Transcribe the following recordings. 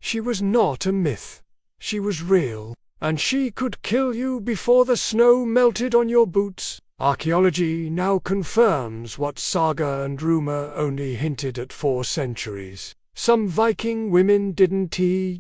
She was not a myth. She was real, and she could kill you before the snow melted on your boots. Archaeology now confirms what saga and rumor only hinted at 4 centuries. Some Viking women didn't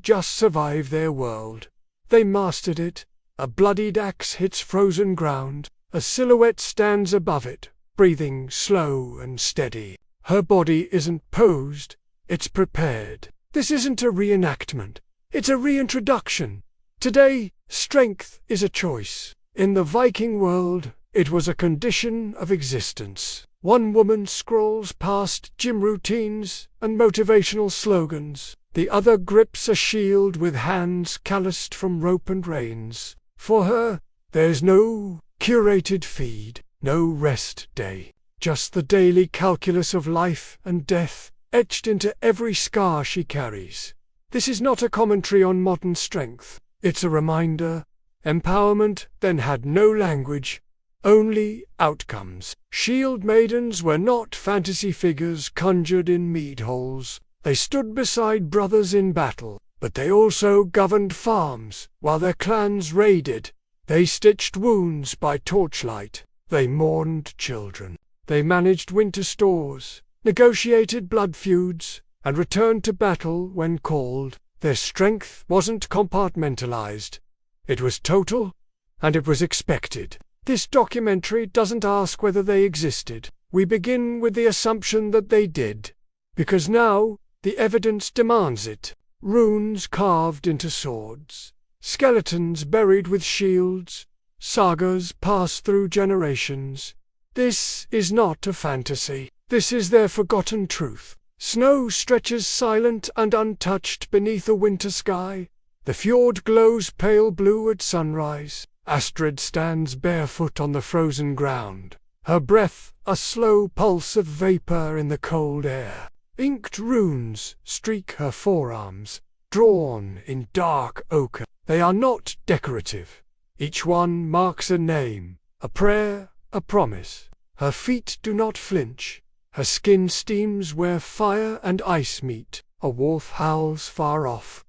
just survive their world. They mastered it. A bloodied axe hits frozen ground. A silhouette stands above it, breathing slow and steady. Her body isn't posed, it's prepared. This isn't a reenactment. It's a reintroduction. Today, strength is a choice. In the Viking world, it was a condition of existence. One woman scrolls past gym routines and motivational slogans. The other grips a shield with hands calloused from rope and reins. For her, there's no curated feed, no rest day. Just the daily calculus of life and death, etched into every scar she carries. This is not a commentary on modern strength. It's a reminder. Empowerment then had no language, only outcomes. Shieldmaidens were not fantasy figures conjured in mead halls. They stood beside brothers in battle, but they also governed farms while their clans raided. They stitched wounds by torchlight. They mourned children. They managed winter stores, negotiated blood feuds, and returned to battle when called. Their strength wasn't compartmentalized. It was total, and it was expected. This documentary doesn't ask whether they existed. We begin with the assumption that they did, because now the evidence demands it. Runes carved into swords, skeletons buried with shields, sagas passed through generations. This is not a fantasy. This is their forgotten truth. Snow stretches silent and untouched beneath a winter sky. The fjord glows pale blue at sunrise. Astrid stands barefoot on the frozen ground, her breath a slow pulse of vapor in the cold air. Inked runes streak her forearms, drawn in dark ochre. They are not decorative. Each one marks a name, a prayer, a promise. Her feet do not flinch. Her skin steams where fire and ice meet. A wolf howls far off.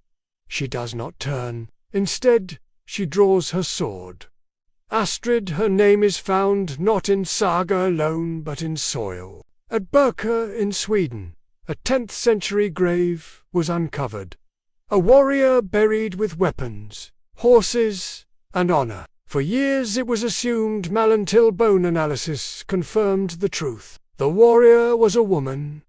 She does not turn. Instead, she draws her sword. Astrid, her name is found not in saga alone but in soil. At Birka in Sweden, a 10th century grave was uncovered. A warrior buried with weapons, horses, and honor. For years it was assumed mal until bone analysis confirmed the truth. The warrior was a woman,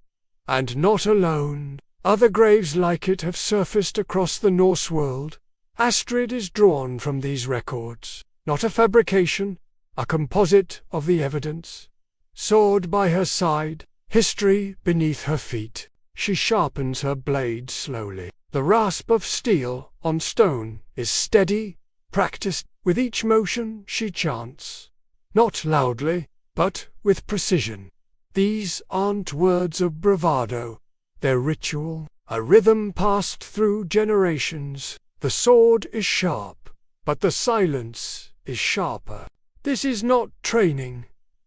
and not alone. Other graves like it have surfaced across the Norse world. Astrid is drawn from these records, not a fabrication, a composite of the evidence. Sword by her side, history beneath her feet. She sharpens her blade slowly. The rasp of steel on stone is steady, practiced. With each motion she chants, not loudly, but with precision. These aren't words of bravado. They're ritual, a rhythm passed through generations. The sword is sharp, but the silence is sharper. This is not training.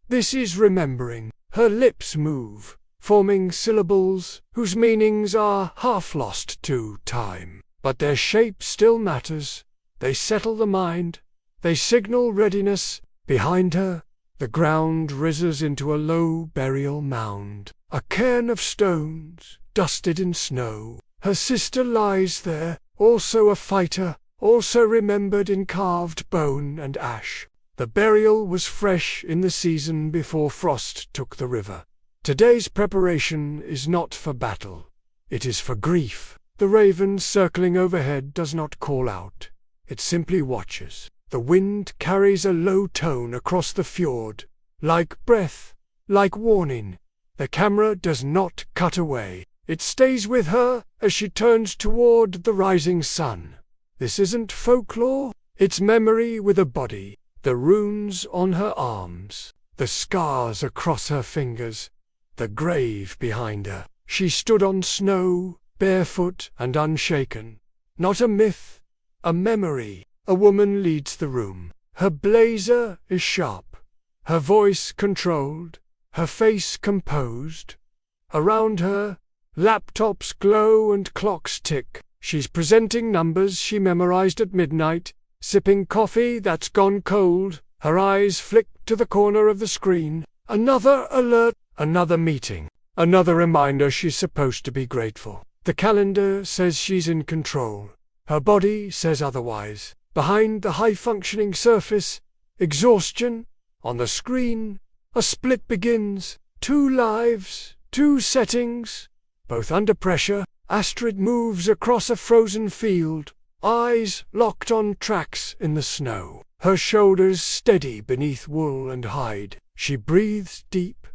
This is remembering. Her lips move, forming syllables whose meanings are half lost to time. But their shape still matters. They settle the mind. They signal readiness. Behind her, the ground rises into a low burial mound, a cairn of stones, dusted in snow. Her sister lies there, also a fighter, also remembered in carved bone and ash. The burial was fresh in the season before frost took the river. Today's preparation is not for battle. It is for grief. The raven circling overhead does not call out. It simply watches. The wind carries a low tone across the fjord, like breath, like warning. The camera does not cut away. It stays with her as she turns toward the rising sun. This isn't folklore, it's memory with a body. The runes on her arms, the scars across her fingers, the grave behind her. She stood on snow, barefoot and unshaken. Not a myth, a memory. A woman leads the room. Her blazer is sharp, her voice controlled, her face composed. Around her, laptops glow and clocks tick. She's presenting numbers she memorized at midnight, sipping coffee that's gone cold. Her eyes flick to the corner of the screen. Another alert, another meeting, another reminder she's supposed to be grateful. The calendar says she's in control. Her body says otherwise. Behind the high-functioning surface, exhaustion. On the screen, a split begins. 2 lives, 2 settings, both under pressure. Astrid moves across a frozen field, eyes locked on tracks in the snow. Her shoulders steady beneath wool and hide. She breathes deep,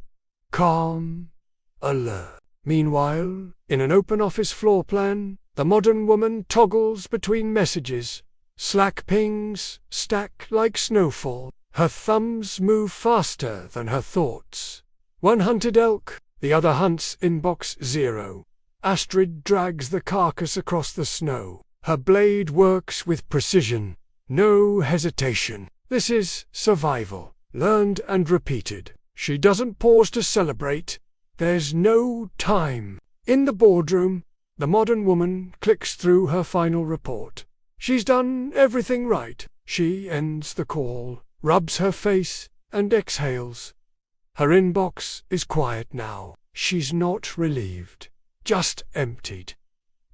calm, alert. Meanwhile, in an open office floor plan, the modern woman toggles between messages. Slack pings stack like snowfall. Her thumbs move faster than her thoughts. One hunted elk, the other hunts inbox 0. Astrid drags the carcass across the snow. Her blade works with precision, no hesitation. This is survival, learned and repeated. She doesn't pause to celebrate. There's no time. In the boardroom, the modern woman clicks through her final report. She's done everything right. She ends the call, rubs her face, and exhales. Her inbox is quiet now. She's not relieved, just emptied.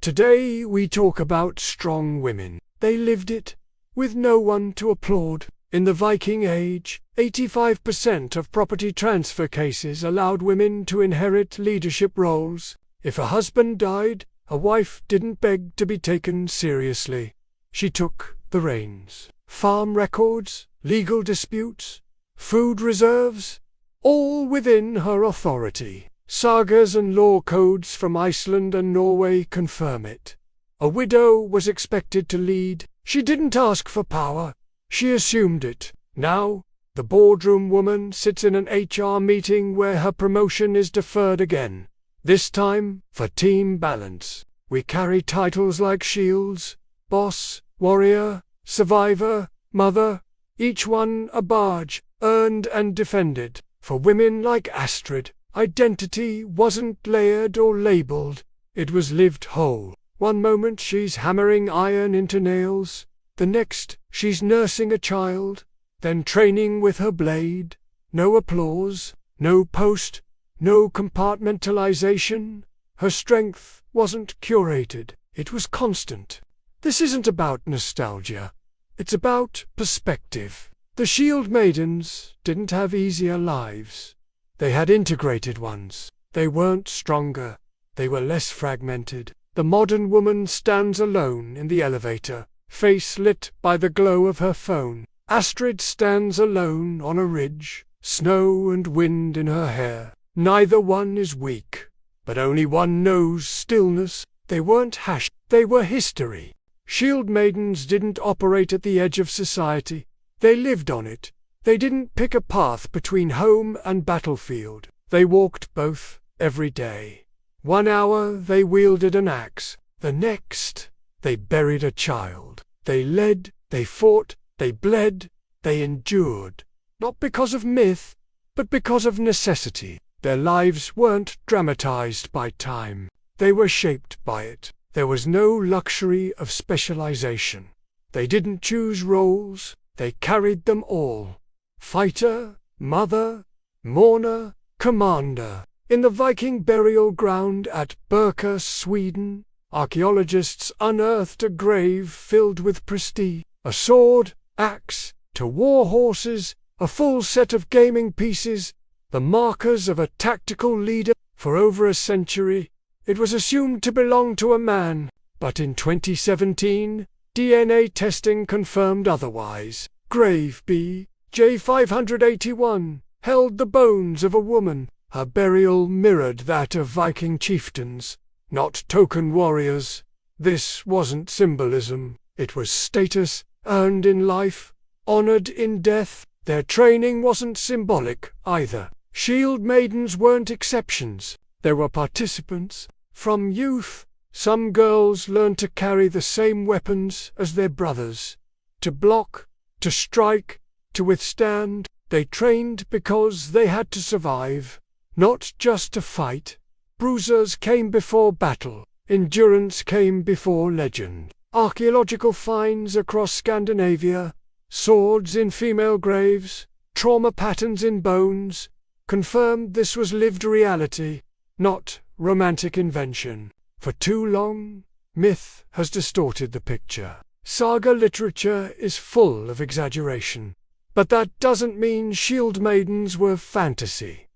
Today we talk about strong women. They lived it, with no one to applaud. In the Viking Age, 85% of property transfer cases allowed women to inherit leadership roles. If a husband died, a wife didn't beg to be taken seriously. She took the reins. Farm records, legal disputes, food reserves, all within her authority. Sagas and law codes from Iceland and Norway confirm it. A widow was expected to lead. She didn't ask for power. She assumed it. Now, the boardroom woman sits in an HR meeting where her promotion is deferred again. This time, for team balance. We carry titles like shields, boss, warrior, survivor, mother, each one a badge, earned and defended. For women like Astrid, identity wasn't layered or labeled, it was lived whole. One moment she's hammering iron into nails, the next she's nursing a child, then training with her blade. No applause, no post, no compartmentalization. Her strength wasn't curated, it was constant. This isn't about nostalgia, it's about perspective. The Shieldmaidens didn't have easier lives. They had integrated ones. They weren't stronger, they were less fragmented. The modern woman stands alone in the elevator, face lit by the glow of her phone. Astrid stands alone on a ridge, snow and wind in her hair. Neither one is weak, but only one knows stillness. They weren't hash, they were history. Shieldmaidens didn't operate at the edge of society. They lived on it. They didn't pick a path between home and battlefield. They walked both, every day. 1 hour they wielded an axe. The next, they buried a child. They led, they fought, they bled, they endured. Not because of myth, but because of necessity. Their lives weren't dramatized by time. They were shaped by it. There was no luxury of specialization. They didn't choose roles, they carried them all. Fighter, mother, mourner, commander. In the Viking burial ground at Birka, Sweden, archaeologists unearthed a grave filled with prestige. A sword, axe, to war horses, a full set of gaming pieces, the markers of a tactical leader. For over a century, it was assumed to belong to a man, but in 2017, DNA testing confirmed otherwise. Grave B, J581, held the bones of a woman. Her burial mirrored that of Viking chieftains, not token warriors. This wasn't symbolism, it was status, earned in life, honored in death. Their training wasn't symbolic either. Shieldmaidens weren't exceptions, they were participants. From youth, some girls learned to carry the same weapons as their brothers. To block, to strike, to withstand. They trained because they had to survive, not just to fight. Bruisers came before battle. endurance came before legend. Archaeological finds across Scandinavia, swords in female graves, trauma patterns in bones, confirmed this was lived reality, not romantic invention. For too long, myth has distorted the picture. Saga literature is full of exaggeration. But that doesn't mean shieldmaidens were fantasy.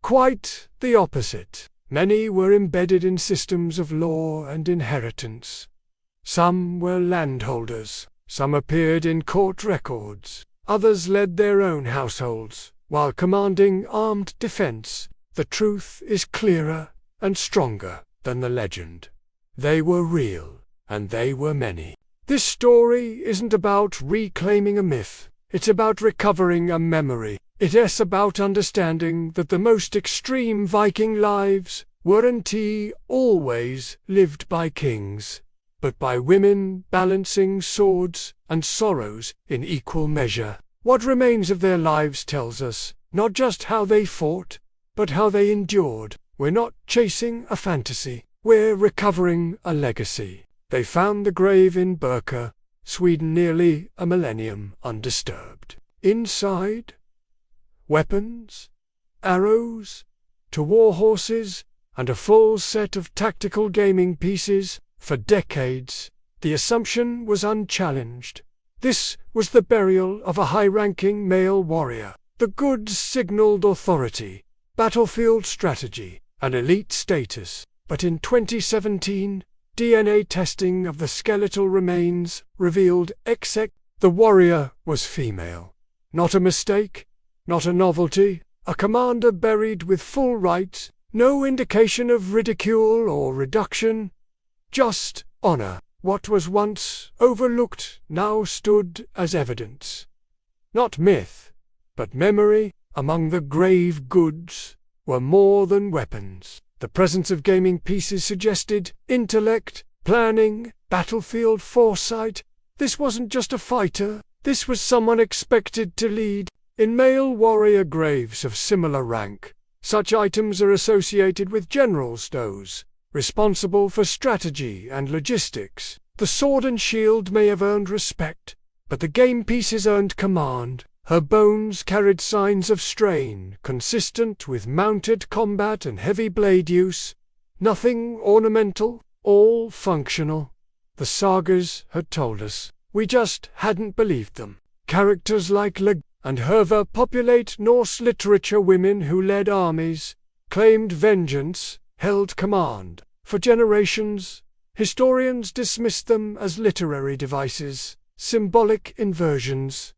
Quite the opposite. Many were embedded in systems of law and inheritance. Some were landholders, some appeared in court records, others led their own households, while commanding armed defense. The truth is clearer and stronger than the legend. They were real, and they were many. This story isn't about reclaiming a myth, it's about recovering a memory. It is about understanding that the most extreme Viking lives weren't always lived by kings, but by women balancing swords and sorrows in equal measure. What remains of their lives tells us not just how they fought, but how they endured. We're not chasing a fantasy, we're recovering a legacy. They found the grave in Birka, Sweden, nearly a millennium undisturbed. Inside, weapons, arrows, two war horses, and a full set of tactical gaming pieces. For decades, the assumption was unchallenged. This was the burial of a high-ranking male warrior. The goods signaled authority, battlefield strategy, and elite status. But in 2017, DNA testing of the skeletal remains revealed the warrior was female. Not a mistake, not a novelty, a commander buried with full rights, no indication of ridicule or reduction, just honor. What was once overlooked now stood as evidence. Not myth, but memory. Among the grave goods were more than weapons. The presence of gaming pieces suggested intellect, planning, battlefield foresight. This wasn't just a fighter, this was someone expected to lead. In male warrior graves of similar rank, such items are associated with generals, those responsible for strategy and logistics. The sword and shield may have earned respect, but the game pieces earned command. Her bones carried signs of strain, consistent with mounted combat and heavy blade use. Nothing ornamental, all functional. The sagas had told us, we just hadn't believed them. Characters like Leg and Herva populate Norse literature. Women who led armies, claimed vengeance, held command. For generations, historians dismissed them as literary devices, symbolic inversions.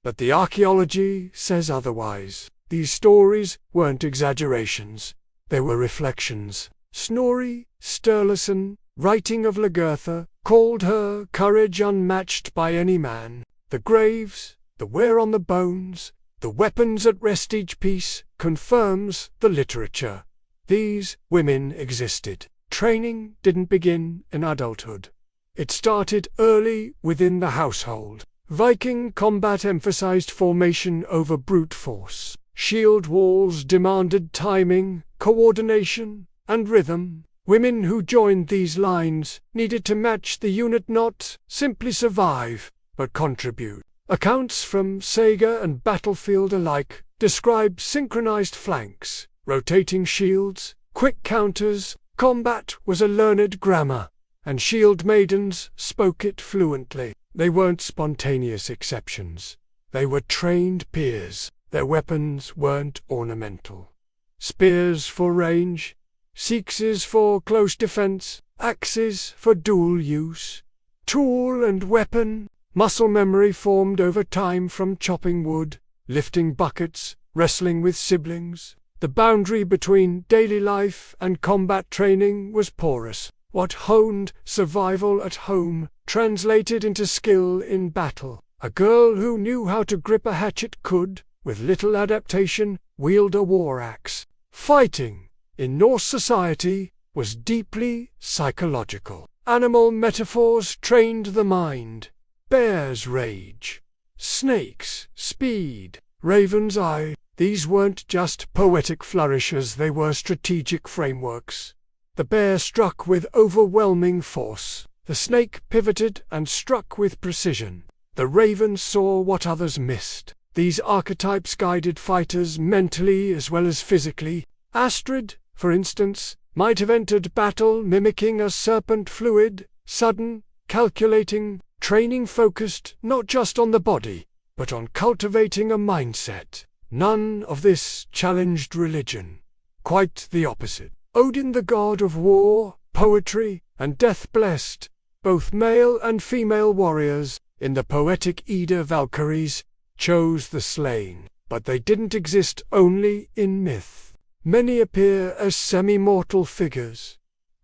But the archaeology says otherwise. These stories weren't exaggerations, they were reflections. Snorri Sturluson, writing of Lagertha, called her courage unmatched by any man. The graves, the wear on the bones, the weapons at rest, each piece confirms the literature. These women existed. Training didn't begin in adulthood. It started early within the household. Viking combat emphasized formation over brute force. Shield walls demanded timing, coordination, and rhythm. Women who joined these lines needed to match the unit, not simply survive, but contribute. Accounts from saga and battlefield alike describe synchronized flanks, rotating shields, quick counters. Combat was a learned grammar, and shieldmaidens spoke it fluently. They weren't spontaneous exceptions. They were trained peers. Their weapons weren't ornamental. Spears for range, seekses for close defense, axes for dual use. Tool and weapon, muscle memory formed over time from chopping wood, lifting buckets, wrestling with siblings. The boundary between daily life and combat training was porous. What honed survival at home translated into skill in battle. A girl who knew how to grip a hatchet could, with little adaptation, wield a war axe. Fighting, in Norse society, was deeply psychological. Animal metaphors trained the mind. Bear's rage, snakes' speed, raven's eye. These weren't just poetic flourishes, they were strategic frameworks. The bear struck with overwhelming force. The snake pivoted and struck with precision. The raven saw what others missed. These archetypes guided fighters mentally as well as physically. Astrid, for instance, might have entered battle mimicking a serpent, fluid, sudden, calculating, training focused not just on the body, but on cultivating a mindset. None of this challenged religion. Quite the opposite. Odin, the god of war, poetry, and death, blessed both male and female warriors. In the poetic Edda, Valkyries chose the slain, but they didn't exist only in myth. Many appear as semi-mortal figures,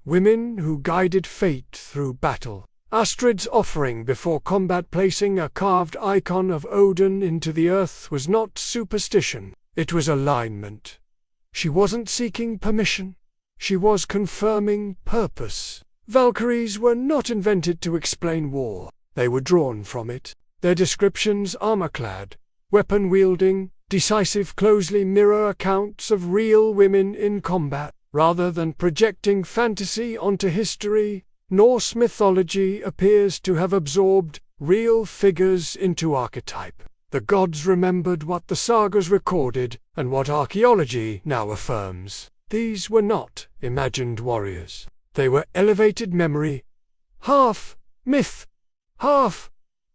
women who guided fate through battle. Astrid's offering before combat, placing a carved icon of Odin into the earth, was not superstition, it was alignment. She wasn't seeking permission, she was confirming purpose. Valkyries were not invented to explain war, they were drawn from it. Their descriptions, armor-clad, weapon-wielding, decisive, closely mirror accounts of real women in combat. Rather than projecting fantasy onto history, Norse mythology appears to have absorbed real figures into archetype. The gods remembered what the sagas recorded and what archaeology now affirms. These were not imagined warriors. They were elevated memory, half myth, half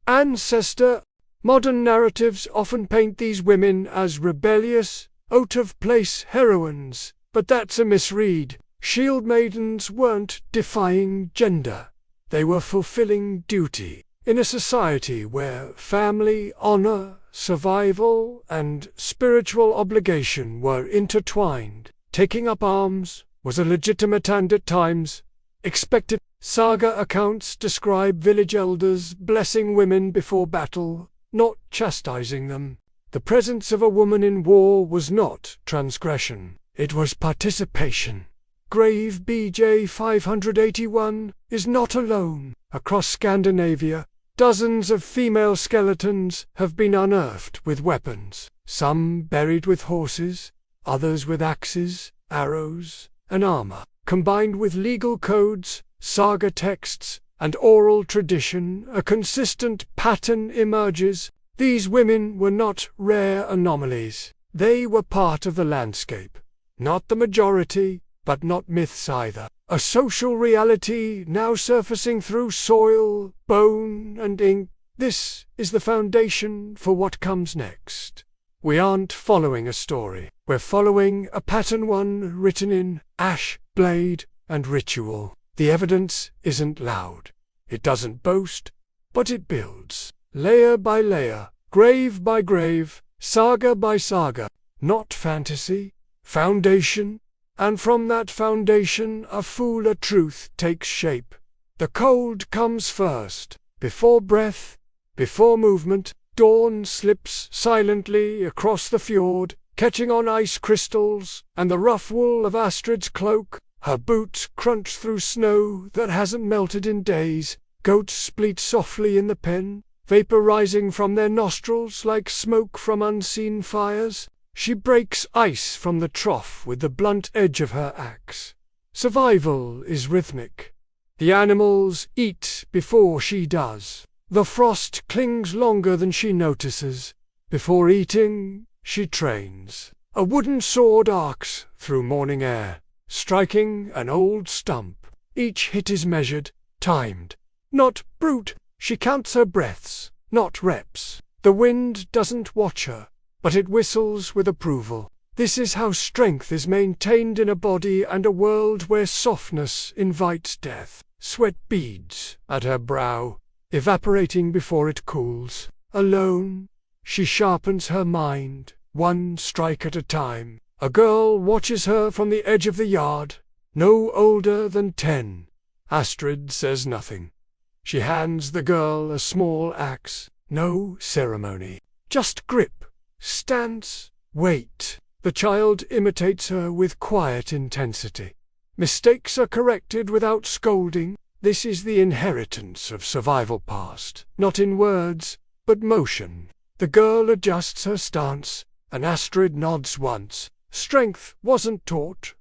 ancestor. Modern narratives often paint these women as rebellious, out-of-place heroines, but that's a misread. Shieldmaidens weren't defying gender. They were fulfilling duty. In a society where family, honor, survival, and spiritual obligation were intertwined, taking up arms was a legitimate and at times expected. Saga accounts describe village elders blessing women before battle, not chastising them. The presence of a woman in war was not transgression, it was participation. Grave BJ 581 is not alone. Across Scandinavia, dozens of female skeletons have been unearthed with weapons, some buried with horses, others with axes, arrows, and armor. Combined with legal codes, saga texts, and oral tradition, a consistent pattern emerges. These women were not rare anomalies. They were part of the landscape. Not the majority, but not myths either. A social reality now surfacing through soil, bone, and ink. This is the foundation for what comes next. We aren't following a story. We're following a pattern, one written in ash, blade, and ritual. The evidence isn't loud. It doesn't boast, but it builds. Layer by layer, grave by grave, saga by saga. Not fantasy, foundation. And from that foundation a fuller truth takes shape. The cold comes first. Before breath, before movement, dawn slips silently across the fjord, catching on ice crystals and the rough wool of Astrid's cloak. Her boots crunch through snow that hasn't melted in days. Goats bleat softly in the pen, vapor rising from their nostrils like smoke from unseen fires. She breaks ice from the trough with the blunt edge of her axe. Survival is rhythmic. The animals eat before she does. The frost clings longer than she notices. Before eating, she trains. A wooden sword arcs through morning air, striking an old stump. Each hit is measured, timed. Not brute, she counts her breaths, not reps. The wind doesn't watch her, but it whistles with approval. This is how strength is maintained in a body and a world where softness invites death. Sweat beads at her brow, evaporating before it cools. Alone, she sharpens her mind, one strike at a time. A girl watches her from the edge of the yard, no older than 10. Astrid says nothing. She hands the girl a small axe. No ceremony, just grip, stance, wait. The child imitates her with quiet intensity. Mistakes are corrected without scolding. This is the inheritance of survival past, not in words, but motion. The girl adjusts her stance, and Astrid nods once. Strength wasn't taught.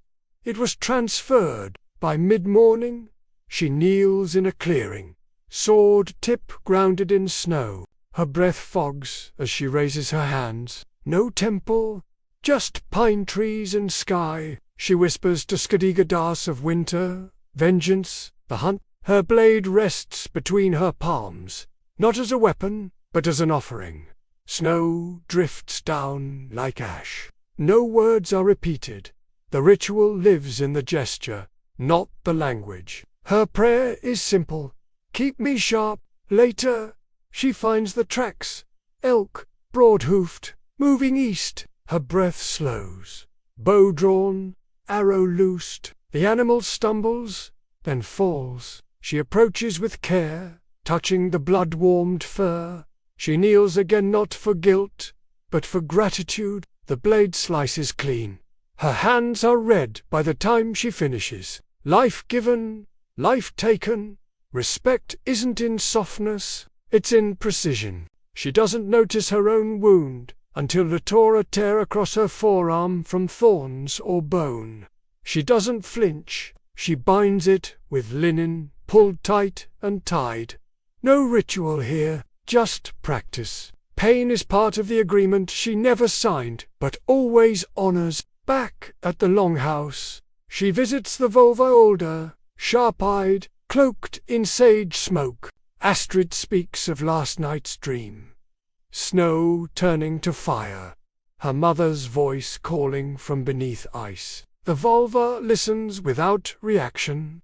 It was transferred. By mid-morning, she kneels in a clearing, sword tip grounded in snow. Her breath fogs as she raises her hands. No temple, just pine trees and sky. She whispers to Skadigadas of winter, vengeance, the hunt. Her blade rests between her palms, not as a weapon, but as an offering. Snow drifts down like ash. No words are repeated. The ritual lives in the gesture, not the language. Her prayer is simple. Keep me sharp. Later, she finds the tracks. Elk, broad-hoofed, moving east. Her breath slows. Bow drawn, arrow loosed. The animal stumbles, then falls. She approaches with care, touching the blood-warmed fur. She kneels again not for guilt, but for gratitude. The blade slices clean. Her hands are red by the time she finishes. Life given, life taken. Respect isn't in softness, it's in precision. She doesn't notice her own wound until the tore a tear across her forearm from thorns or bone. She doesn't flinch. She binds it with linen, pulled tight and tied. No ritual here, just practice. Pain is part of the agreement she never signed, but always honors. Back at the longhouse, she visits the Volva older, sharp-eyed, cloaked in sage smoke. Astrid speaks of last night's dream. Snow turning to fire. Her mother's voice calling from beneath ice. The Volva listens without reaction.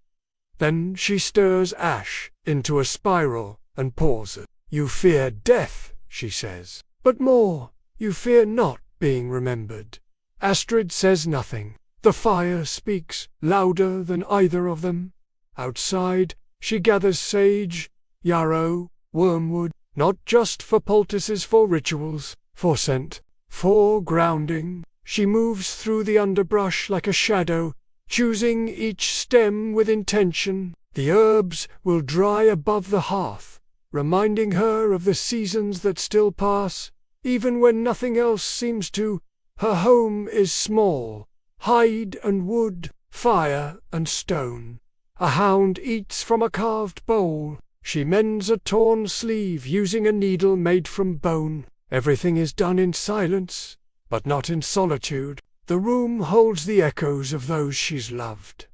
Then she stirs ash into a spiral and pauses. You fear death, she says. But more, you fear not being remembered. Astrid says nothing. The fire speaks louder than either of them. Outside, she gathers sage, yarrow, wormwood, not just for poultices, for rituals, for scent, for grounding. She moves through the underbrush like a shadow, choosing each stem with intention. The herbs will dry above the hearth, reminding her of the seasons that still pass, even when nothing else seems to. Her home is small, hide and wood, fire and stone. A hound eats from a carved bowl. She mends a torn sleeve using a needle made from bone. Everything is done in silence, but not in solitude. The room holds the echoes of those she's loved.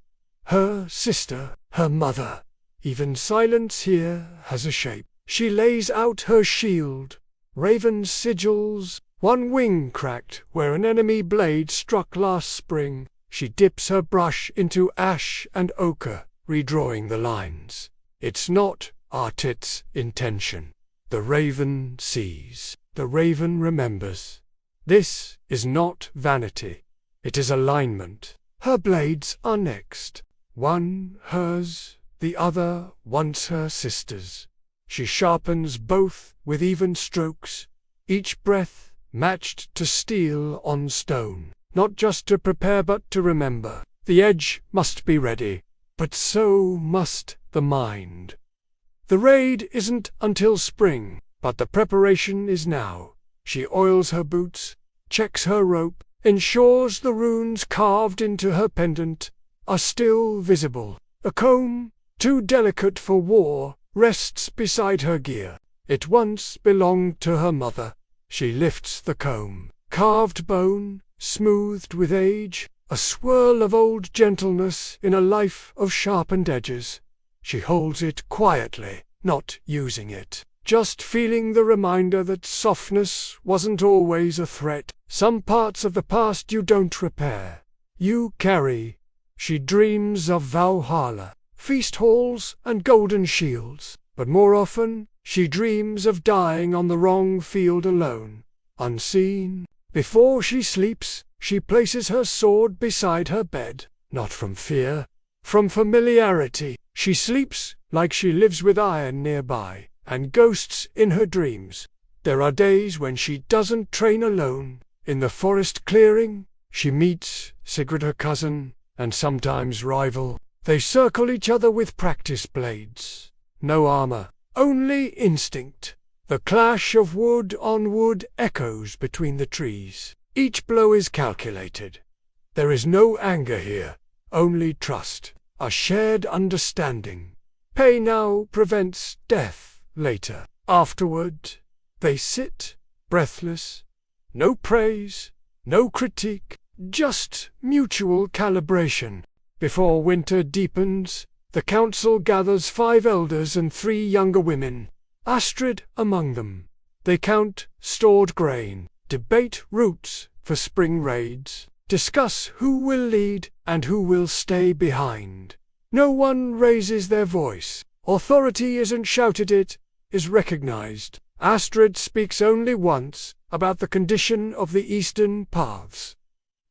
Her sister, her mother. Even silence here has a shape. She lays out her shield. Raven sigils, one wing cracked where an enemy blade struck last spring. She dips her brush into ash and ochre, redrawing the lines. It's not Artit's intention. The raven sees. The raven remembers. This is not vanity. It is alignment. Her blades are next. One hers, the other once her sister's. She sharpens both with even strokes, each breath matched to steel on stone. Not just to prepare but to remember. The edge must be ready, but so must the mind. The raid isn't until spring, but the preparation is now. She oils her boots, checks her rope, ensures the runes carved into her pendant are still visible. A comb, too delicate for war, rests beside her gear. It once belonged to her mother. She lifts the comb. Carved bone, smoothed with age, a swirl of old gentleness in a life of sharpened edges. She holds it quietly, not using it, just feeling the reminder that softness wasn't always a threat. Some parts of the past you don't repair, you carry. She dreams of Valhalla, feast halls and golden shields, but more often she dreams of dying on the wrong field alone, unseen. Before she sleeps, she places her sword beside her bed, not from fear, from familiarity. She sleeps like she lives with iron nearby, and ghosts in her dreams. There are days when she doesn't train alone. In the forest clearing, she meets Sigrid, her cousin, and sometimes rival. They circle each other with practice blades. No armor, only instinct. The clash of wood on wood echoes between the trees. Each blow is calculated. There is no anger here, only trust. a shared understanding. Pain now prevents death later. Afterward, they sit, breathless. No praise, no critique, just mutual calibration. Before winter deepens, the council gathers 5 elders and 3 younger women, Astrid among them. They count stored grain, debate routes for spring raids, discuss who will lead and who will stay behind. No one raises their voice. Authority isn't shouted, it is recognized. Astrid speaks only once about the condition of the eastern paths.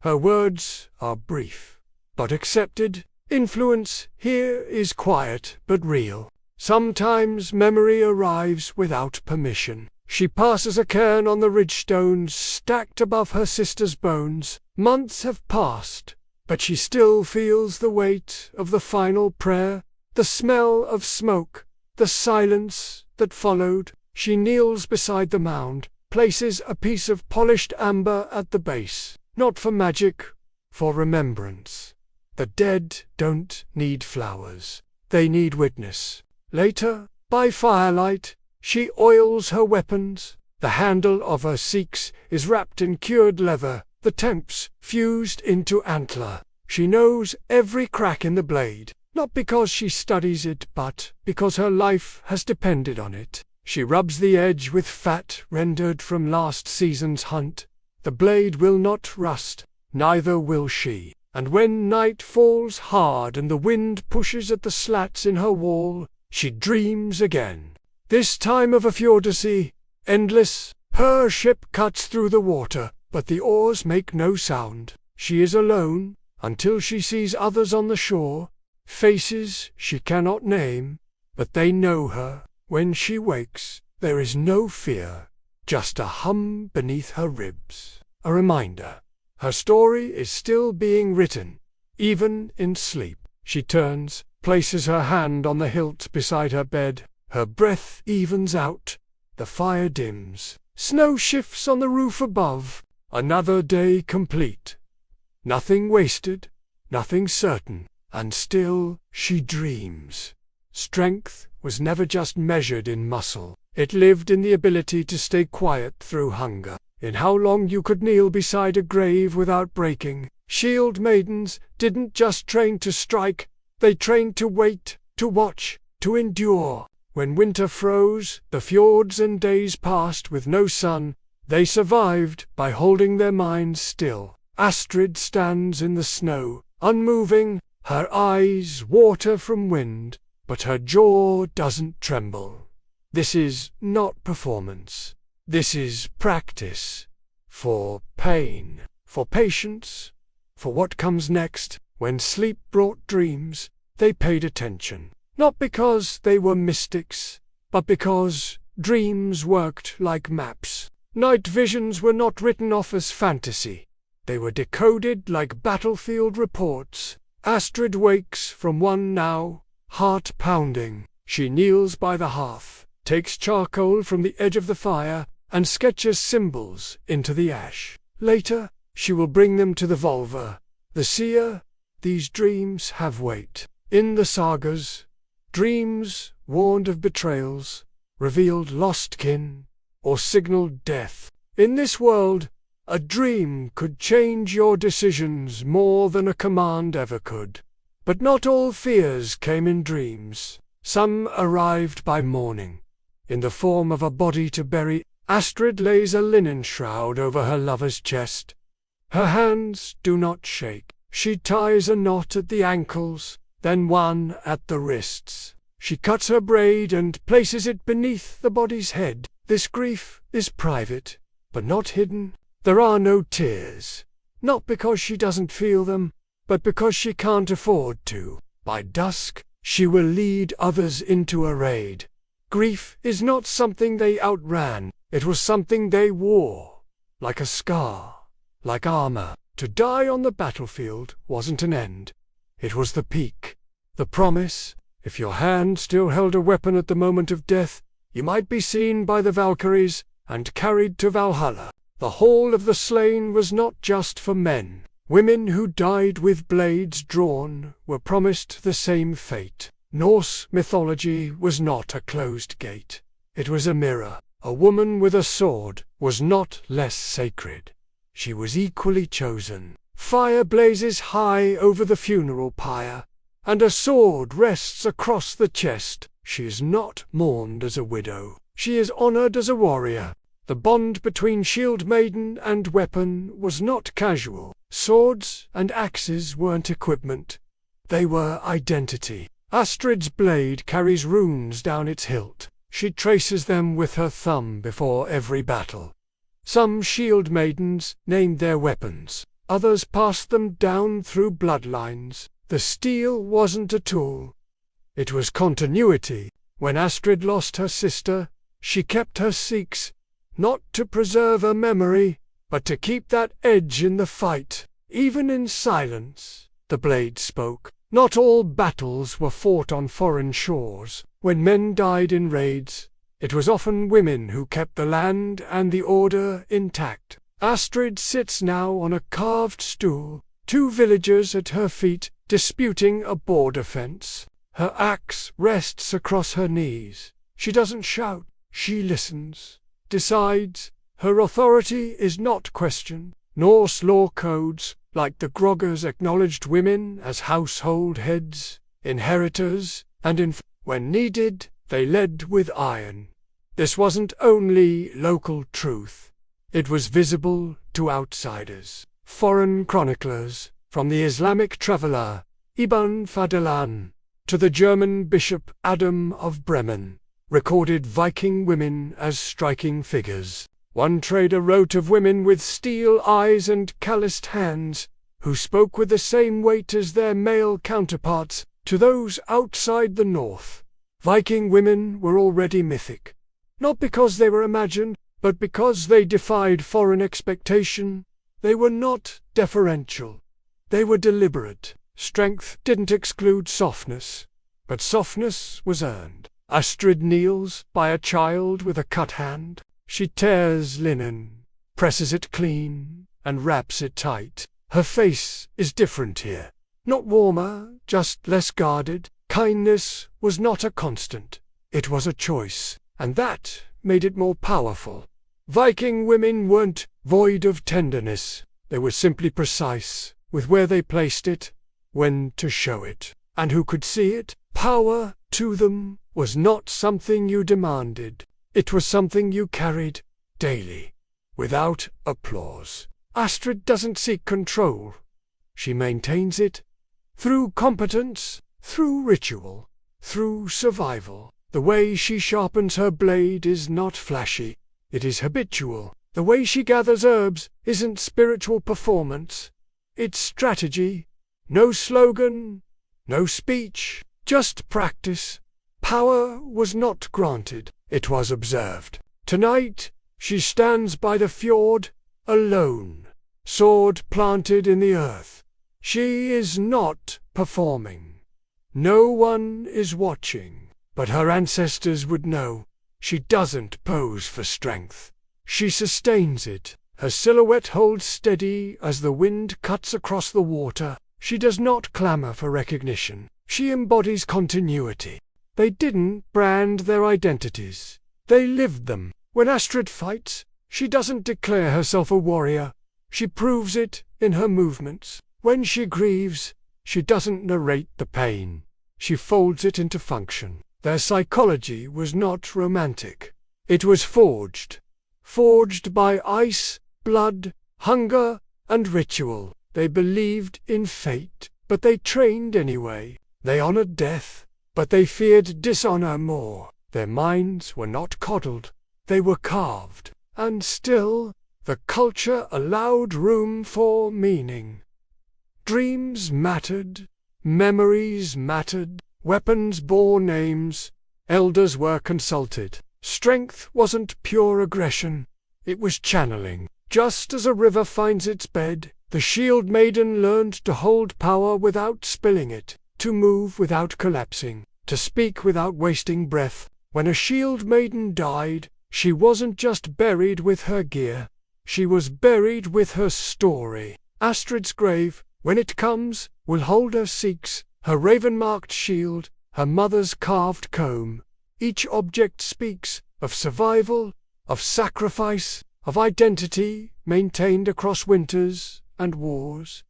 Her words are brief, but accepted. Influence here is quiet but real. Sometimes memory arrives without permission. She passes a cairn on the ridgestones stacked above her sister's bones. Months have passed, but she still feels the weight of the final prayer, the smell of smoke, the silence that followed. She kneels beside the mound, places a piece of polished amber at the base, not for magic, for remembrance. The dead don't need flowers, they need witness. Later, by firelight, she oils her weapons. The handle of her seeks is wrapped in cured leather, the temps fused into antler. She knows every crack in the blade, not because she studies it, but because her life has depended on it. She rubs the edge with fat rendered from last season's hunt. The blade will not rust, neither will she. And when night falls hard and the wind pushes at the slats in her wall, she dreams again. This time of a fjordsea, endless. Her ship cuts through the water, but the oars make no sound. She is alone, until she sees others on the shore, faces she cannot name, but they know her. When she wakes, there is no fear, just a hum beneath her ribs, a reminder. Her story is still being written, even in sleep. She turns, places her hand on the hilt beside her bed. Her breath evens out. The fire dims. Snow shifts on the roof above. Another day complete. Nothing wasted, nothing certain, and still she dreams. Strength was never just measured in muscle. It lived in the ability to stay quiet through hunger, in how long you could kneel beside a grave without breaking. Shieldmaidens didn't just train to strike, they trained to wait, to watch, to endure. When winter froze, the fjords and days passed with no sun, they survived by holding their minds still. Astrid stands in the snow, unmoving, her eyes water from wind, but her jaw doesn't tremble. This is not performance. This is practice. For pain, for patience, for what comes next. When sleep brought dreams, they paid attention. Not because they were mystics, but because dreams worked like maps. Night visions were not written off as fantasy. They were decoded like battlefield reports. Astrid wakes from one now, heart pounding. She kneels by the hearth, takes charcoal from the edge of the fire, and sketches symbols into the ash. Later, she will bring them to the Volva, the seer. These dreams have weight. In the sagas, dreams warned of betrayals, revealed lost kin, or signaled death. In this world, a dream could change your decisions more than a command ever could. But not all fears came in dreams. Some arrived by morning, in the form of a body to bury. Astrid lays a linen shroud over her lover's chest. Her hands do not shake. She ties a knot at the ankles, then one at the wrists. She cuts her braid and places it beneath the body's head. This grief is private, but not hidden. There are no tears, not because she doesn't feel them, but because she can't afford to. By dusk, she will lead others into a raid. Grief is not something they outran, it was something they wore, like a scar, like armor. To die on the battlefield wasn't an end, it was the peak, the promise. If your hand still held a weapon at the moment of death, you might be seen by the Valkyries and carried to Valhalla. The hall of the slain was not just for men. Women who died with blades drawn were promised the same fate. Norse mythology was not a closed gate. It was a mirror. A woman with a sword was not less sacred. She was equally chosen. Fire blazes high over the funeral pyre, and a sword rests across the chest. She is not mourned as a widow. She is honored as a warrior. The bond between shieldmaiden and weapon was not casual. Swords and axes weren't equipment. They were identity. Astrid's blade carries runes down its hilt. She traces them with her thumb before every battle. Some shieldmaidens named their weapons. Others passed them down through bloodlines. The steel wasn't a tool. It was continuity. When Astrid lost her sister, she kept her seeks, not to preserve her memory, but to keep that edge in the fight. Even in silence, the blade spoke. Not all battles were fought on foreign shores. When men died in raids, it was often women who kept the land and the order intact. Astrid sits now on a carved stool, 2 villagers at her feet, disputing a border fence. Her axe rests across her knees. She doesn't shout, she listens, decides. Her authority is not questioned. Norse law codes, like the Groggers, acknowledged women as household heads, inheritors, and when needed, they led with iron. This wasn't only local truth. It was visible to outsiders. Foreign chroniclers, from the Islamic traveller Ibn Fadlan to the German bishop Adam of Bremen, recorded Viking women as striking figures. One trader wrote of women with steel eyes and calloused hands, who spoke with the same weight as their male counterparts to those outside the north. Viking women were already mythic, not because they were imagined, but because they defied foreign expectation. They were not deferential. They were deliberate. Strength didn't exclude softness, but softness was earned. Astrid kneels by a child with a cut hand. She tears linen, presses it clean, and wraps it tight. Her face is different here. Not warmer, just less guarded. Kindness was not a constant. It was a choice, and that made it more powerful. Viking women weren't void of tenderness. They were simply precise with where they placed it, when to show it, and who could see it. Power, to them, was not something you demanded. It was something you carried daily, without applause. Astrid doesn't seek control. She maintains it through competence, through ritual, through survival. The way she sharpens her blade is not flashy. It is habitual. The way she gathers herbs isn't spiritual performance. It's strategy. No slogan, no speech, just practice. Power was not granted. It was observed. Tonight, she stands by the fjord, alone, sword planted in the earth. She is not performing. No one is watching, but her ancestors would know. She doesn't pose for strength. She sustains it. Her silhouette holds steady as the wind cuts across the water. She does not clamor for recognition. She embodies continuity. They didn't brand their identities. They lived them. When Astrid fights, she doesn't declare herself a warrior. She proves it in her movements. When she grieves, she doesn't narrate the pain. She folds it into function. Their psychology was not romantic. It was forged. Forged by ice, blood, hunger, and ritual. They believed in fate, but they trained anyway. They honored death, but they feared dishonor more. Their minds were not coddled. They were carved. And still, the culture allowed room for meaning. Dreams mattered. Memories mattered. Weapons bore names. Elders were consulted. Strength wasn't pure aggression. It was channeling. Just as a river finds its bed, the shieldmaiden learned to hold power without spilling it, to move without collapsing, to speak without wasting breath. When a shieldmaiden died, she wasn't just buried with her gear. She was buried with her story. Astrid's grave, when it comes, will hold her Sikhs, her raven-marked shield, her mother's carved comb. Each object speaks of survival, of sacrifice, of identity maintained across winters and wars.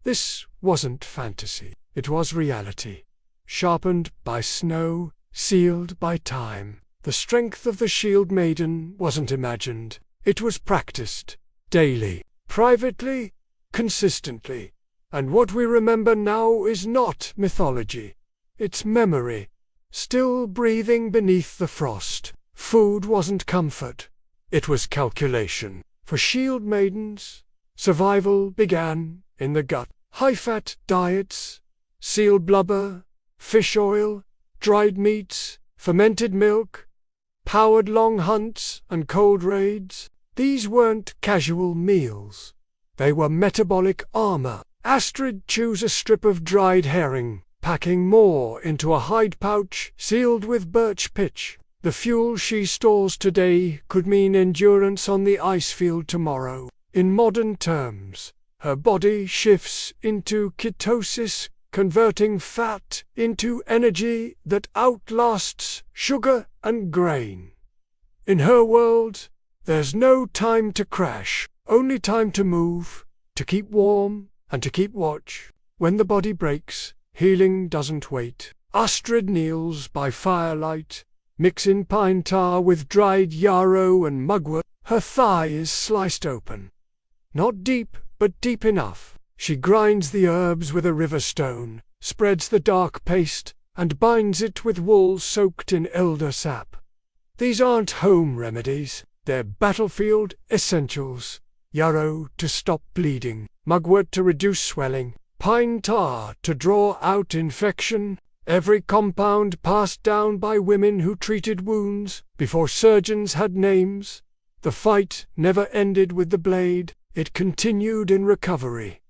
This wasn't fantasy, it was reality. Sharpened by snow, sealed by time. The strength of the Shieldmaiden wasn't imagined, it was practiced, daily, privately, consistently. And what we remember now is not mythology, it's memory, still breathing beneath the frost. Food wasn't comfort, it was calculation. For Shieldmaidens, survival began in the gut. High-fat diets, seal blubber, fish oil, dried meats, fermented milk, powered long hunts and cold raids. These weren't casual meals. They were metabolic armor. Astrid chews a strip of dried herring, packing more into a hide pouch sealed with birch pitch. The fuel she stores today could mean endurance on the ice field tomorrow. In modern terms, her body shifts into ketosis, converting fat into energy that outlasts sugar and grain. In her world, there's no time to crash, only time to move, to keep warm, and to keep watch. When the body breaks, healing doesn't wait. Astrid kneels by firelight, mixing pine tar with dried yarrow and mugwort. Her thigh is sliced open. Not deep, but deep enough. She grinds the herbs with a river stone, spreads the dark paste, and binds it with wool soaked in elder sap. These aren't home remedies, they're battlefield essentials. Yarrow to stop bleeding, mugwort to reduce swelling, pine tar to draw out infection. Every compound passed down by women who treated wounds before surgeons had names. The fight never ended with the blade, it continued in recovery.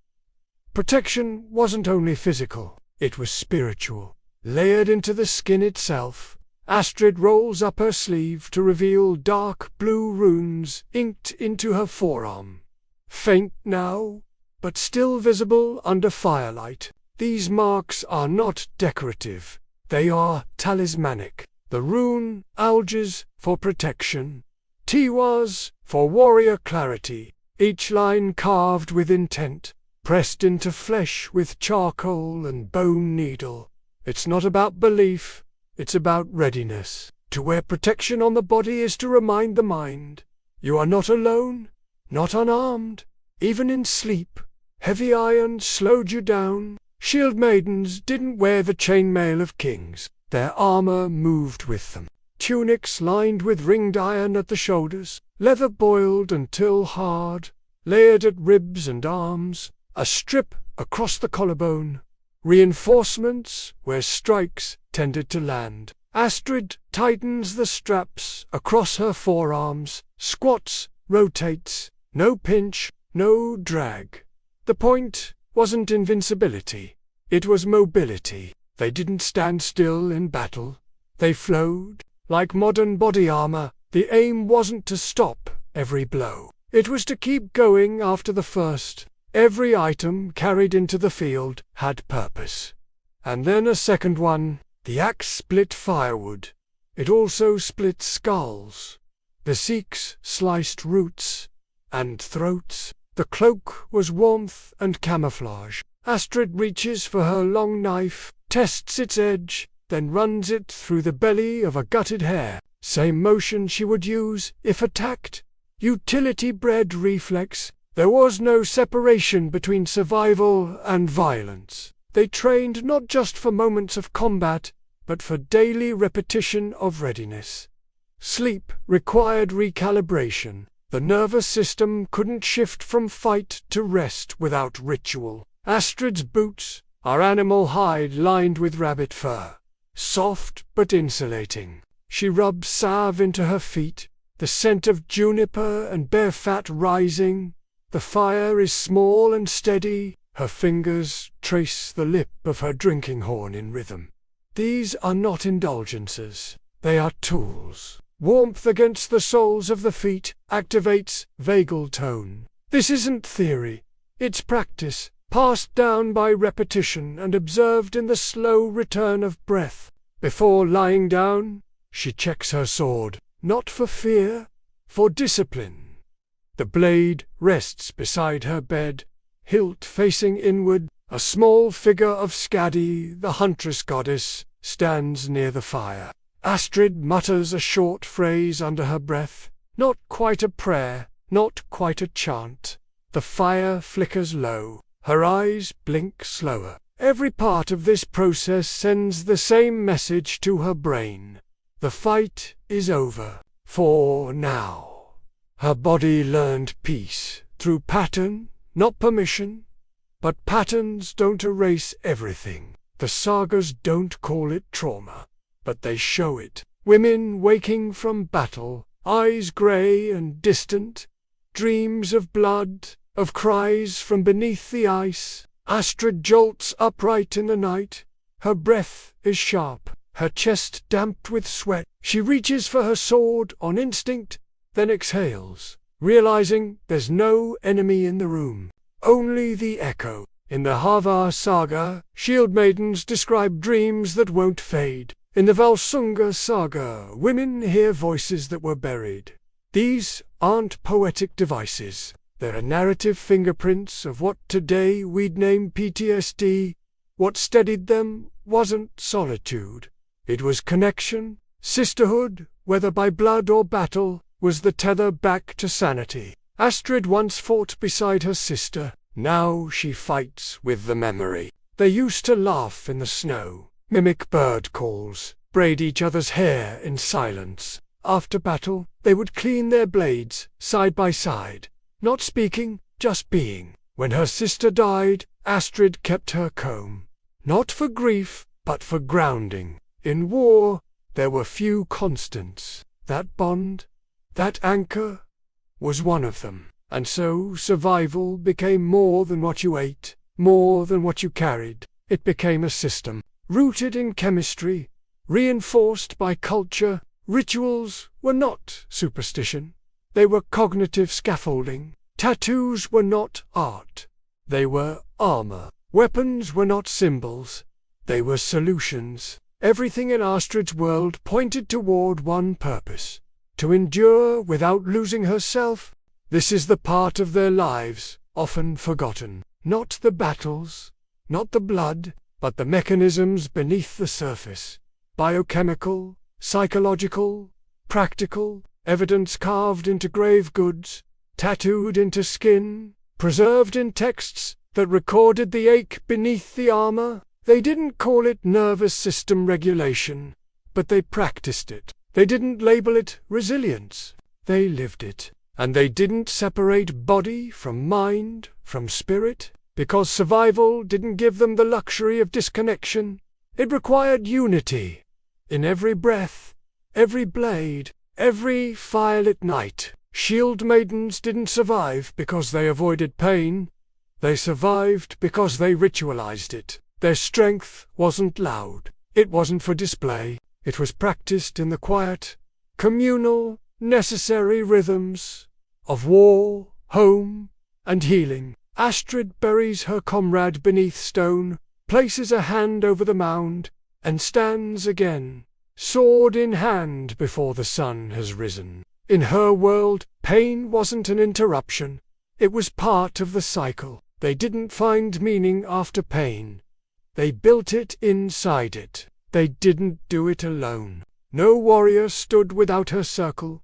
Protection wasn't only physical, it was spiritual, layered into the skin itself. Astrid rolls up her sleeve to reveal dark blue runes inked into her forearm. Faint now, but still visible under firelight. These marks are not decorative, they are talismanic. The rune alges for protection, tiwas for warrior clarity, each line carved with intent, pressed into flesh with charcoal and bone needle. It's not about belief, it's about readiness. To wear protection on the body is to remind the mind. You are not alone, not unarmed. Even in sleep, heavy iron slowed you down. Shieldmaidens didn't wear the chainmail of kings. Their armor moved with them. Tunics lined with ringed iron at the shoulders, leather boiled until hard, layered at ribs and arms, a strip across the collarbone. Reinforcements where strikes tended to land. Astrid tightens the straps across her forearms, squats, rotates, no pinch, no drag. The point wasn't invincibility, it was mobility. They didn't stand still in battle, they flowed. Like modern body armor, the aim wasn't to stop every blow. It was to keep going after the first. Every item carried into the field had purpose. And then a second one. The axe split firewood. It also split skulls. The Sikhs sliced roots and throats. The cloak was warmth and camouflage. Astrid reaches for her long knife, tests its edge, then runs it through the belly of a gutted hare. Same motion she would use if attacked. Utility-bred reflex. There was no separation between survival and violence. They trained not just for moments of combat, but for daily repetition of readiness. Sleep required recalibration. The nervous system couldn't shift from fight to rest without ritual. Astrid's boots are animal hide lined with rabbit fur. Soft but insulating. She rubs salve into her feet, the scent of juniper and bear fat rising. The fire is small and steady. Her fingers trace the lip of her drinking horn in rhythm. These are not indulgences. They are tools. Warmth against the soles of the feet activates vagal tone. This isn't theory. It's practice, passed down by repetition and observed in the slow return of breath. Before lying down, she checks her sword, not for fear, for discipline. The blade rests beside her bed, hilt facing inward. A small figure of Skadi, the huntress goddess, stands near the fire. Astrid mutters a short phrase under her breath, not quite a prayer, not quite a chant. The fire flickers low, her eyes blink slower. Every part of this process sends the same message to her brain. The fight is over, for now. Her body learned peace, through pattern, not permission. But patterns don't erase everything. The sagas don't call it trauma, but they show it. Women waking from battle, eyes grey and distant, dreams of blood, of cries from beneath the ice. Astrid jolts upright in the night. Her breath is sharp, her chest damped with sweat. She reaches for her sword on instinct, then exhales, realizing there's no enemy in the room. Only the echo. In the Havar saga, Shieldmaidens describe dreams that won't fade. In the Valsunga saga, women hear voices that were buried. These aren't poetic devices. They're narrative fingerprints of what today we'd name PTSD. What steadied them wasn't solitude. It was connection. Sisterhood, whether by blood or battle, was the tether back to sanity. Astrid once fought beside her sister. Now she fights with the memory. They used to laugh in the snow, mimic bird calls, braid each other's hair in silence. After battle, they would clean their blades, side by side, not speaking, just being. When her sister died, Astrid kept her comb. Not for grief, but for grounding. In war, there were few constants. That bond, that anchor, was one of them. And so survival became more than what you ate, more than what you carried. It became a system, rooted in chemistry, reinforced by culture. Rituals were not superstition. They were cognitive scaffolding. Tattoos were not art. They were armor. Weapons were not symbols. They were solutions. Everything in Astrid's world pointed toward one purpose: to endure without losing herself. This is the part of their lives, often forgotten. Not the battles, not the blood, but the mechanisms beneath the surface. Biochemical, psychological, practical, evidence carved into grave goods, tattooed into skin, preserved in texts that recorded the ache beneath the armor. They didn't call it nervous system regulation, but they practiced it. They didn't label it resilience. They lived it. And they didn't separate body from mind, from spirit, because survival didn't give them the luxury of disconnection. It required unity. In every breath, every blade, every firelit night, Shieldmaidens didn't survive because they avoided pain. They survived because they ritualized it. Their strength wasn't loud. It wasn't for display. It was practiced in the quiet, communal, necessary rhythms of war, home, and healing. Astrid buries her comrade beneath stone, places a hand over the mound, and stands again, sword in hand before the sun has risen. In her world, pain wasn't an interruption. It was part of the cycle. They didn't find meaning after pain. They built it inside it. They didn't do it alone. No warrior stood without her circle.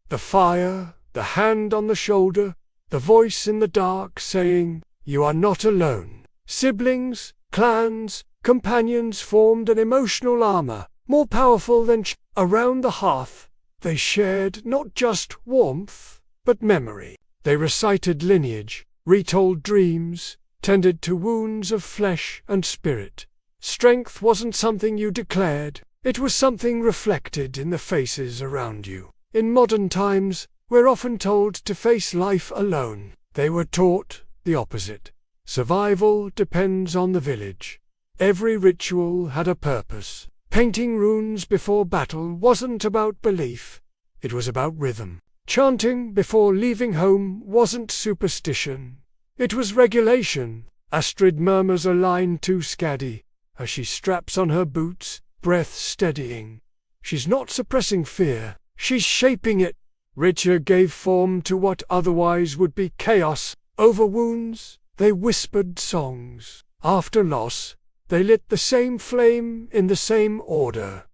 The fire, the hand on the shoulder, the voice in the dark saying, "You are not alone." Siblings, clans, companions formed an emotional armor, more powerful than around the hearth. They shared not just warmth, but memory. They recited lineage, retold dreams, tended to wounds of flesh and spirit. Strength wasn't something you declared. It was something reflected in the faces around you. In modern times, we're often told to face life alone. They were taught the opposite. Survival depends on the village. Every ritual had a purpose. Painting runes before battle wasn't about belief. It was about rhythm. Chanting before leaving home wasn't superstition. It was regulation. Astrid murmurs a line to Skadi, as she straps on her boots, breath steadying. She's not suppressing fear, she's shaping it. Richa gave form to what otherwise would be chaos. Over wounds, they whispered songs. After loss, they lit the same flame in the same order.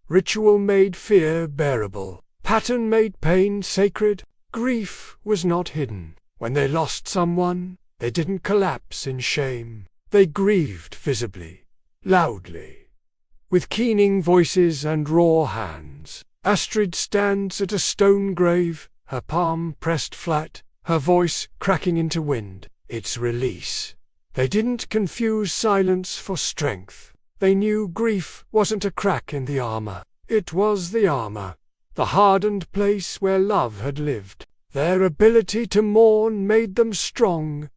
Ritual made fear bearable. Pattern made pain sacred. Grief was not hidden. When they lost someone, they didn't collapse in shame. They grieved visibly, loudly. With keening voices and raw hands, Astrid stands at a stone grave, her palm pressed flat, her voice cracking into wind. It's release. They didn't confuse silence for strength. They knew grief wasn't a crack in the armor. It was the armor, the hardened place where love had lived. Their ability to mourn made them strong,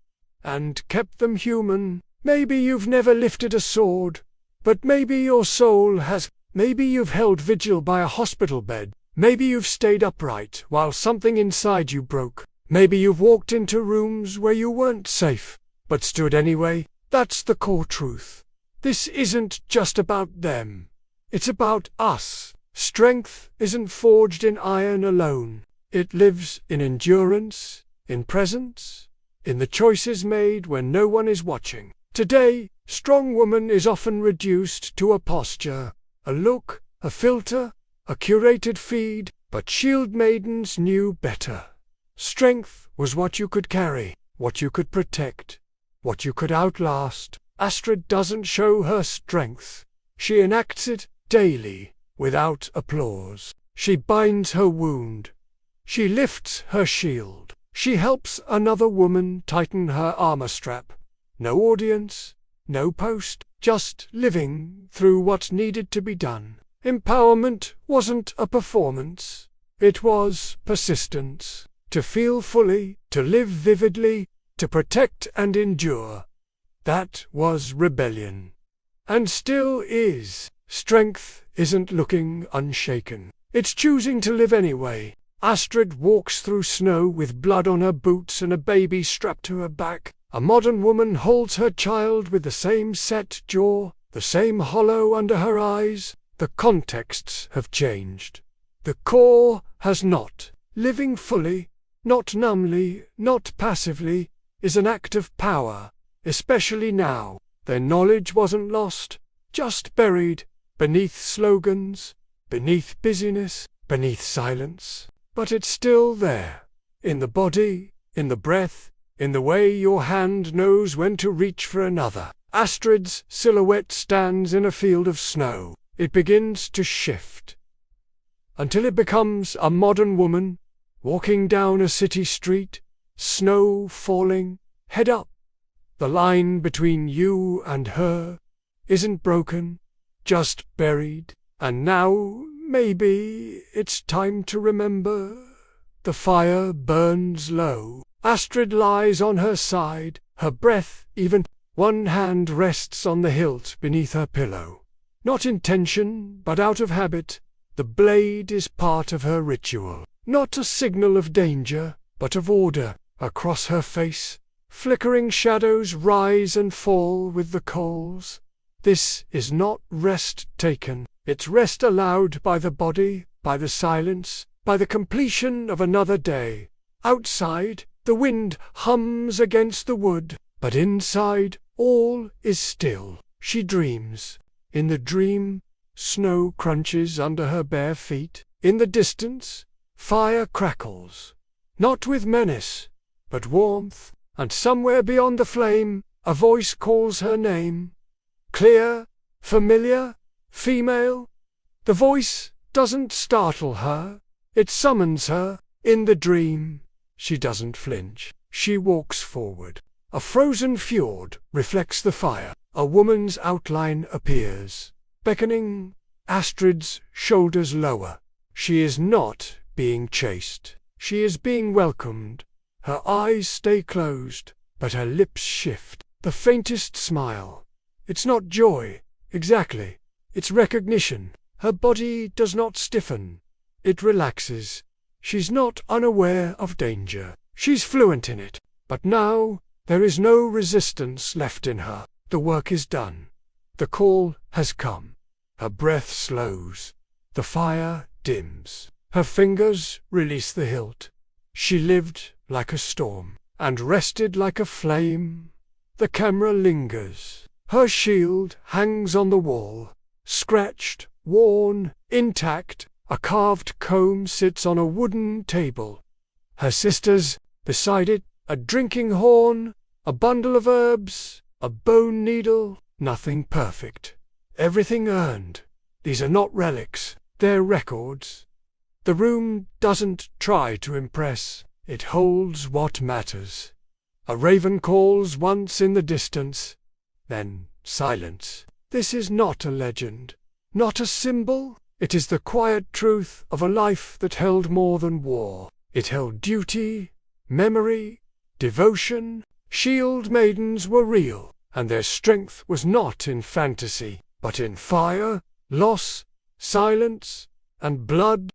and kept them human. Maybe you've never lifted a sword, but maybe your soul has. Maybe you've held vigil by a hospital bed. Maybe you've stayed upright while something inside you broke. Maybe you've walked into rooms where you weren't safe, but stood anyway. That's the core truth. This isn't just about them. It's about us. Strength isn't forged in iron alone. It lives in endurance, in presence, in the choices made when no one is watching. Today, strong woman is often reduced to a posture, a look, a filter, a curated feed, but Shieldmaidens knew better. Strength was what you could carry, what you could protect, what you could outlast. Astrid doesn't show her strength. She enacts it daily, without applause. She binds her wound. She lifts her shield. She helps another woman tighten her armor strap. No audience, no post, just living through what needed to be done. Empowerment wasn't a performance. It was persistence. To feel fully, to live vividly, to protect and endure. That was rebellion. And still is. Strength isn't looking unshaken. It's choosing to live anyway. Astrid walks through snow with blood on her boots and a baby strapped to her back. A modern woman holds her child with the same set jaw, the same hollow under her eyes. The contexts have changed. The core has not. Living fully, not numbly, not passively, is an act of power, especially now. Their knowledge wasn't lost, just buried, beneath slogans, beneath busyness, beneath silence. But it's still there, in the body, in the breath, in the way your hand knows when to reach for another. Astrid's silhouette stands in a field of snow. It begins to shift, until it becomes a modern woman, walking down a city street, snow falling, head up. The line between you and her isn't broken, just buried. And now, maybe, it's time to remember. The fire burns low. Astrid lies on her side, her breath even. One hand rests on the hilt beneath her pillow. Not intention, but out of habit. The blade is part of her ritual. Not a signal of danger, but of order. Across her face, flickering shadows rise and fall with the coals. This is not rest taken. It's rest allowed by the body, by the silence, by the completion of another day. Outside, the wind hums against the wood, but inside, all is still. She dreams. In the dream, snow crunches under her bare feet. In the distance, fire crackles. Not with menace, but warmth. And somewhere beyond the flame, a voice calls her name. Clear, familiar, female. The voice doesn't startle her. It summons her. In the dream, she doesn't flinch. She walks forward. A frozen fjord reflects the fire. A woman's outline appears, beckoning. Astrid's shoulders lower. She is not being chased. She is being welcomed. Her eyes stay closed, but her lips shift. The faintest smile. It's not joy, exactly. It's recognition. Her body does not stiffen. It relaxes. She's not unaware of danger. She's fluent in it. But now, There is no resistance left in her. The work is done. The call has come. Her breath slows. The fire dims. Her fingers release the hilt. She lived like a storm, and rested like a flame. The camera lingers. Her shield hangs on the wall, scratched, worn, intact. A carved comb sits on a wooden table. Her sisters, beside it, a drinking horn, a bundle of herbs, a bone needle. Nothing perfect. Everything earned. These are not relics, they're records. The room doesn't try to impress. It holds what matters. A raven calls once in the distance, then silence. This is not a legend, not a symbol. It is the quiet truth of a life that held more than war. It held duty, memory, devotion. Shield maidens were real, and their strength was not in fantasy, but in fire, loss, silence, and blood.